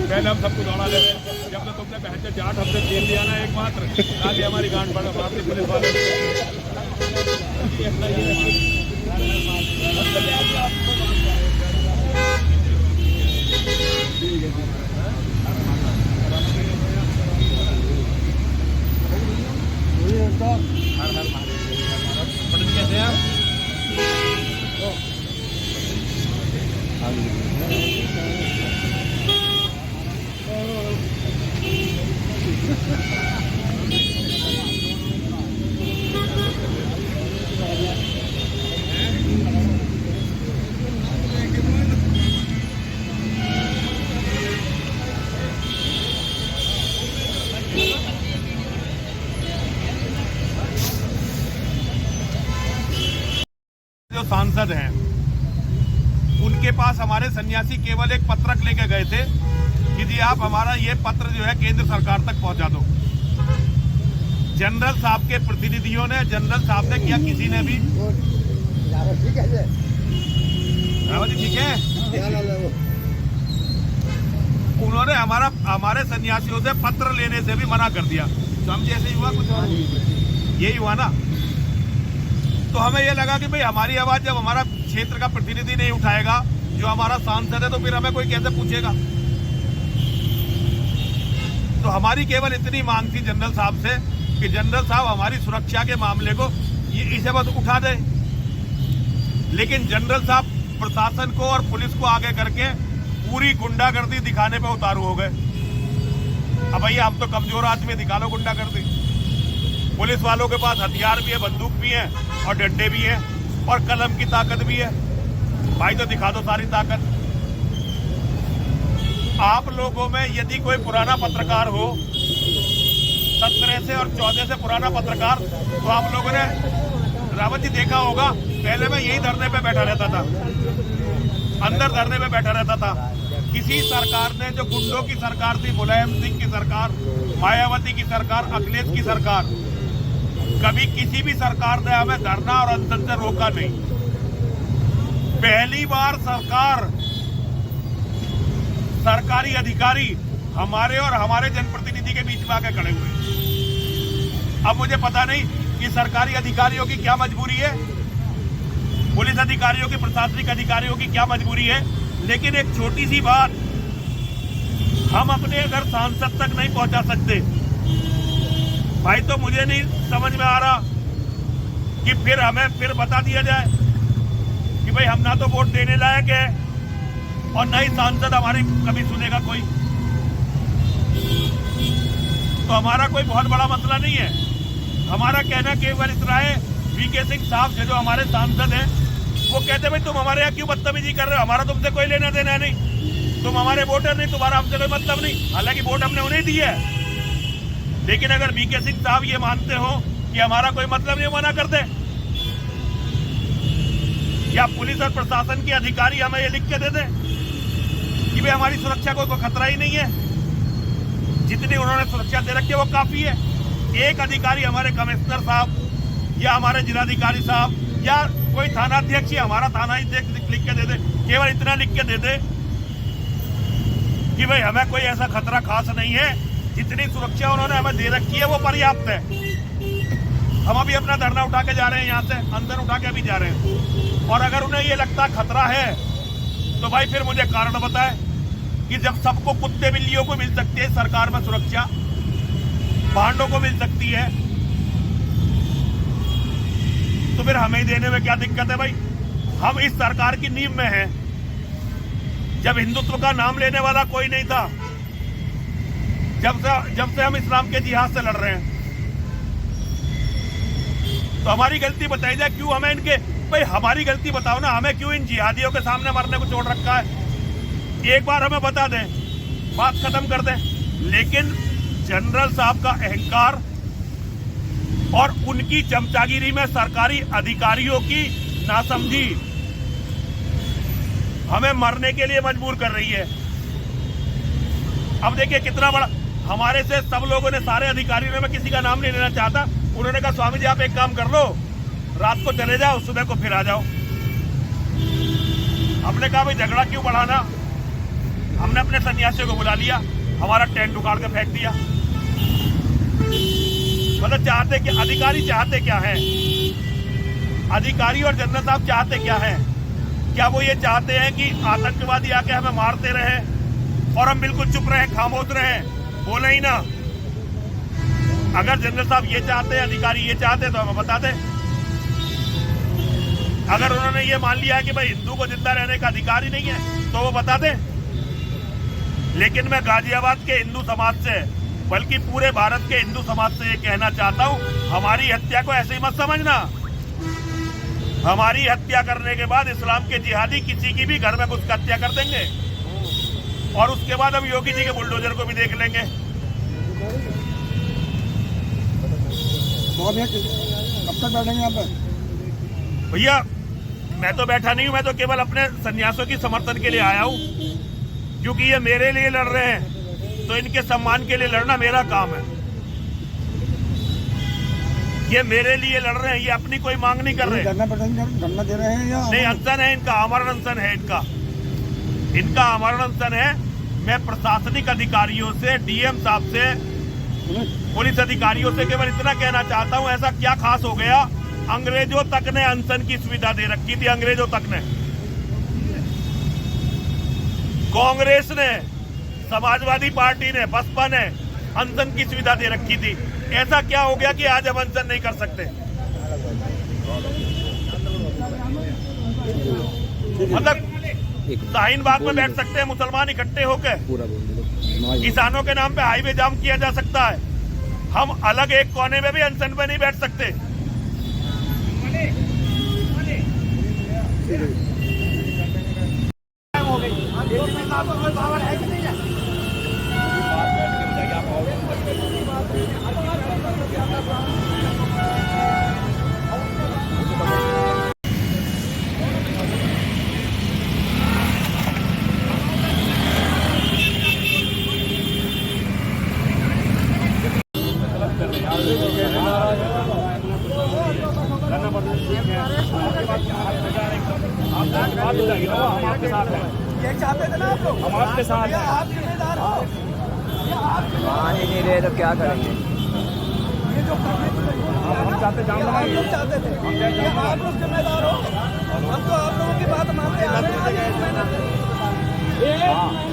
पहले हम सबको दौड़ा ले रहे, जब तक तुमने बहन से 8 हफ्ते जेल दिया ना एकमात्र, आज हमारी गांड पड़ा मारती पुलिस वाले। हर हर महादेव कैसे हैं जो सांसद हैं उनके पास हमारे सन्यासी केवल एक पत्रक लेके गए थे कि जी आप हमारा ये पत्र जो है केंद्र सरकार तक पहुंचा दो। जनरल साहब के प्रतिनिधियों ने, जनरल साहब ने किया, किसी ने भी रावत जी ठीक है, उन्होंने हमारे सन्यासियों से पत्र लेने से भी मना कर दिया। तो हम जैसे ही हुआ कुछ और यही हुआ ना, तो हमें ये लगा कि भाई हमारी आवाज जब हमारा क्षेत्र का प्रतिनिधि नहीं उठाएगा, जो हमारा सांसद है, तो फिर हमें कोई कैसे पूछेगा। तो हमारी केवल इतनी मांग थी जनरल साहब से कि जनरल साहब हमारी सुरक्षा के मामले को इसे बस उठा दे। लेकिन जनरल साहब प्रशासन को और पुलिस को आगे करके पूरी गुंडागर्दी दिखाने पे उतारू हो गए। अब भैया हम तो कमजोर आदमी, दिखा लो गुंडागर्दी। पुलिस वालों के पास हथियार भी है, बंदूक भी है और डंडे भी है और कलम की ताकत भी है। भाई तो दिखा दो सारी ताकत। आप लोगों में यदि कोई पुराना पत्रकार हो, 17 से और 14 से पुराना पत्रकार, तो आप लोगों ने रावत जी देखा होगा, पहले मैं यही धरने पे बैठा रहता था, अंदर धरने पे बैठा रहता था। किसी सरकार ने, जो गुंडों की सरकार थी, मुलायम सिंह की सरकार, मायावती की सरकार, अखिलेश की सरकार, कभी किसी भी सरकार ने हमें धरना और अनशन से रोका नहीं। पहली बार सरकारी अधिकारी हमारे और हमारे जनप्रतिनिधि के बीच में आके खड़े हुए। अब मुझे पता नहीं कि सरकारी अधिकारियों की क्या मजबूरी है, पुलिस अधिकारियों की, प्रशासनिक अधिकारियों की क्या मजबूरी है, लेकिन एक छोटी सी बात हम अपने अगर सांसद तक नहीं पहुंचा सकते, भाई तो मुझे नहीं समझ में आ रहा कि फिर हमें फिर बता दिया जाए कि भाई हम ना तो वोट देने लायक है और ना ही सांसद हमारी कभी सुनेगा कोई। तो हमारा कोई बहुत बड़ा मसला नहीं है। हमारा कहना केवल इतना है, वीके सिंह साहब जो हमारे सांसद हैं, वो कहते भाई तुम हमारे यहाँ क्यों बदतमीजी कर रहे हो, हमारा तुमसे कोई लेना देना नहीं, तुम हमारे वोटर नहीं, तुम्हारा हमसे कोई मतलब नहीं। हालांकि वोट हमने उन्हें दी है, लेकिन अगर वीके सिंह साहब ये मानते हो कि हमारा कोई मतलब नहीं, मना कर दे। या पुलिस और प्रशासन के अधिकारी हमें ये लिख के दे दे कि भाई हमारी सुरक्षा को कोई खतरा ही नहीं है, जितनी उन्होंने सुरक्षा दे रखी है वो काफी है। एक अधिकारी, हमारे कमिश्नर साहब या हमारे जिलाधिकारी साहब या कोई थानाध्यक्ष ही हमारा थाना ही लिख के दे दे, केवल इतना लिख के दे दे कि भाई हमें कोई ऐसा खतरा खास नहीं है, जितनी सुरक्षा उन्होंने हमें दे रखी है वो पर्याप्त है। हम अभी अपना धरना उठा के जा रहे हैं, यहाँ से अंदर उठा के अभी जा रहे हैं। और अगर उन्हें ये लगता खतरा है तो भाई फिर मुझे कारण बताए कि जब सबको, कुत्ते बिल्लियों को मिल सकती है सरकार में सुरक्षा, भांडों को मिल सकती है, तो फिर हमें ही देने में क्या दिक्कत है भाई। हम इस सरकार की नींव में हैं। जब हिंदुत्व का नाम लेने वाला कोई नहीं था, जब से हम इस्लाम के जिहाद से लड़ रहे हैं, तो हमारी गलती बताई जाए क्यों हमें इनके, भाई हमारी गलती बताओ ना, हमें क्यों इन जिहादियों के सामने मरने को छोड़ रखा है। एक बार हमें बता दें, बात खत्म कर दें। लेकिन जनरल साहब का अहंकार और उनकी चमचागिरी में सरकारी अधिकारियों की नासमझी हमें मरने के लिए मजबूर कर रही है। अब देखिए कितना बड़ा हमारे से सब लोगों ने, सारे अधिकारियों ने, मैं किसी का नाम नहीं लेना चाहता, उन्होंने कहा स्वामी जी आप एक काम कर लो, रात को चले जाओ, सुबह को फिर आ जाओ। हमने कहा भाई झगड़ा क्यों बढ़ाना। हमने अपने सन्यासियों को बुला लिया, हमारा टेंट उखाड़ के फेंक दिया। मतलब चाहते क्या अधिकारी, चाहते क्या है अधिकारी और जनरल साहब चाहते क्या है? क्या वो ये चाहते हैं कि आतंकवादी आके हमें मारते रहे और हम बिल्कुल चुप रहे, खामोश रहे, बोले ही ना? अगर जनरल साहब ये चाहते हैं, अधिकारी ये चाहते तो हमें बता दें। अगर उन्होंने ये मान लिया है कि भाई हिंदू को जिंदा रहने का अधिकार ही नहीं है तो वो बता दें। लेकिन मैं गाजियाबाद के हिंदू समाज से, बल्कि पूरे भारत के हिंदू समाज से ये कहना चाहता हूं, हमारी हत्या को ऐसे ही मत समझना। हमारी हत्या करने के बाद इस्लाम के जिहादी किसी की भी घर में घुस कर हत्या कर देंगे और उसके बाद हम योगी जी के बुलडोजर को भी देख लेंगे। कब तक बैठेंगे यहाँ पे? भैया मैं तो बैठा नहीं हूं, मैं तो केवल अपने सन्यासियों की समर्थन के लिए आया हूं, क्योंकि ये मेरे लिए लड़ रहे हैं तो इनके सम्मान के लिए लड़ना मेरा काम है। ये मेरे लिए लड़ रहे हैं, ये अपनी कोई मांग नहीं कर रहे। धरना दे रहे हैं या नहीं? अनशन है इनका, आमरण अनशन है इनका आमरण अनशन है। मैं प्रशासनिक अधिकारियों से, डीएम साहब से, पुलिस अधिकारियों से केवल इतना कहना चाहता हूं, ऐसा क्या खास हो गया? अंग्रेजों तक ने अनशन की सुविधा दे रखी थी, अंग्रेजों तक ने, कांग्रेस ने, समाजवादी पार्टी ने, बसपा ने अनशन की सुविधा दे रखी थी। ऐसा क्या हो गया कि आज हम अनशन नहीं कर सकते? मतलब शाहीन बाग में बैठ सकते हैं मुसलमान इकट्ठे होकर, किसानों के नाम पे हाईवे जाम किया जा सकता है, हम अलग एक कोने में भी अनशन पे नहीं बैठ सकते। हम आपके साथ हैं, ये चाहते थे ना आप लोग, हम आपके साथ हैं। आप जिम्मेदार हो, मान ही नहीं रहे तो क्या करेंगे? ये जो हम चाहते थे, ये आप लोग जिम्मेदार हो। हम तो आप लोगों की बात मानते आ रहे हैं, एक महीने से 1 महीने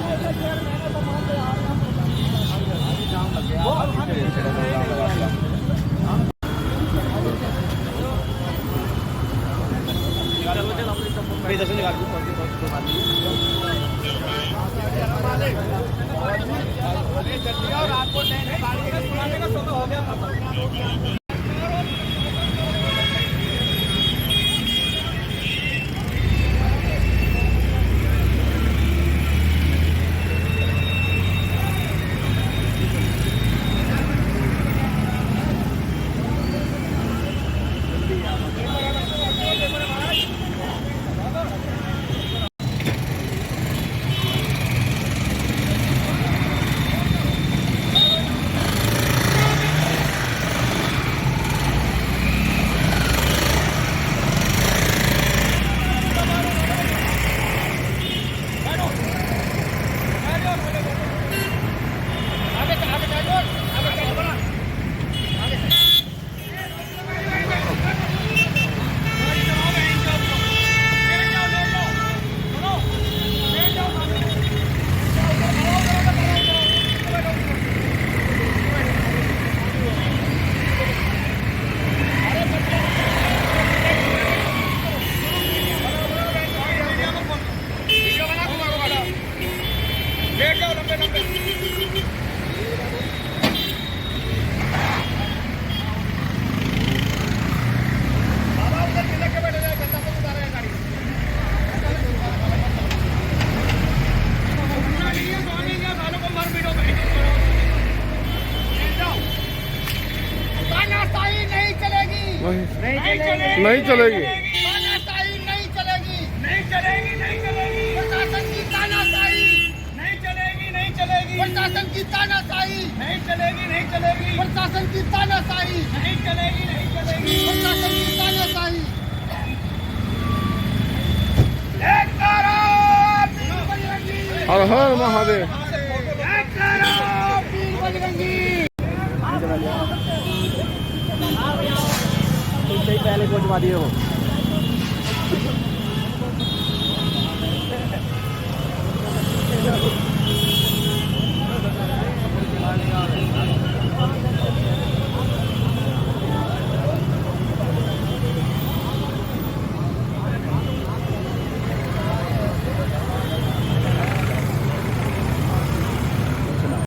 नहीं चलेगी। तानाशाही नहीं चलेगी, नहीं चलेगी, नहीं चलेगी, प्रशासन की तानाशाही, नहीं चलेगी, नहीं चलेगी, प्रशासन की तानाशाही, नहीं चलेगी, नहीं चलेगी, प्रशासन की तानाशाही, नहीं चलेगी, नहीं चलेगी। प्रशासन की तानाशाही। एक करो पीर बजरंगी, हर हर महादेव। एक करो पीर बजरंगी। पहले पहुंचवा दिए वो